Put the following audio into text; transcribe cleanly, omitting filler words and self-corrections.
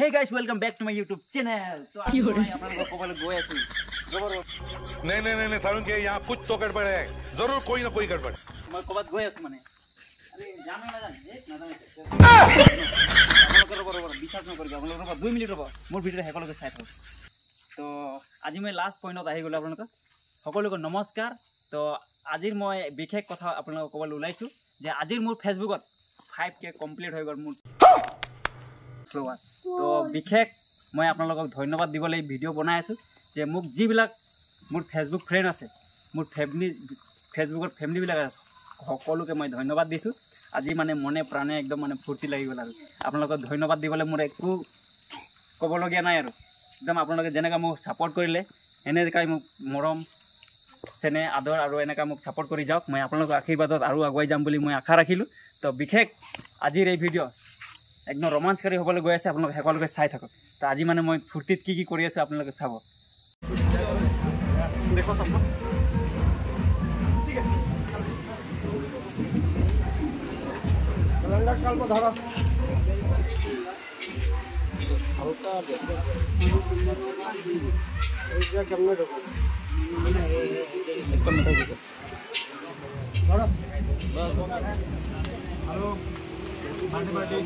Hey guys, welcome back to my YouTube channel. So आज मैं अपना लोग को बोले गोया सी जबर नहीं सारुण के यहाँ कुछ तो गड़बड़ है जरूर कोई ना कोई गड़बड़ मैं को बात गोया सी मने अरे जाने ना जाने एक ना जाने करो बरोबर विश्वास न करके अपन लोग 2 मिनिट रब मोर भिडियो हेकलो के साथ तो आज मैं लास्ट पॉइंट आহি গলো আপোনালোক সকলোকে নমস্কাৰ তো আজিৰ মই বিশেষ কথা আপোনালোক কবল উলাইছো যে আজিৰ মোৰ ফেসবুকত 5k কমপ্লিট হৈ গল মোৰ তো বিশেষ মই আপোনালোকক ধন্যবাদ দিবলৈ ভিডিও বনাই আছো যে মোক যিবিলাক মোৰ ফেসবুক ফ্ৰেন্ড আছে মোৰ ফেসবুকৰ ফ্যামিলি বিলাক আছে সকলোকে মই ধন্যবাদ দিছো আজি মানে মনে প্ৰাণে একদম মানে ফুৰ্তি লাগি গল আৰু আপোনালোকক ধন্যবাদ দিবলৈ মোৰ একো কবলগীয়া নাই আৰু একদম আপোনালোকে যেনেকা মোক সাপোৰ্ট কৰিলে এনেকাই মোক মৰম সেনে আদৰ আৰু এনেকা মোক সাপোৰ্ট কৰি যাওক মই আপোনালোকৰ আশীৰ্বাদত আৰু আগুৱাই যাম বুলি মই আশা ৰাখিলো তো বিশেষ আজিৰ এই ভিডিও একদম रोमांचकारी হবলৈ গৈ আছে আপোনালোক হেকলকে চাই থাকক তো আজি মানে মই ফুৰ্তিত কি কৰি আছে আপোনালোকে চাব দেখো সব ঠিক আছে কলন্ডার কালকে ধরো হালকা এইটা কেমনে ঢোকো একদম মিঠাই দিছো ধরো হ্যালো बाटे बाटे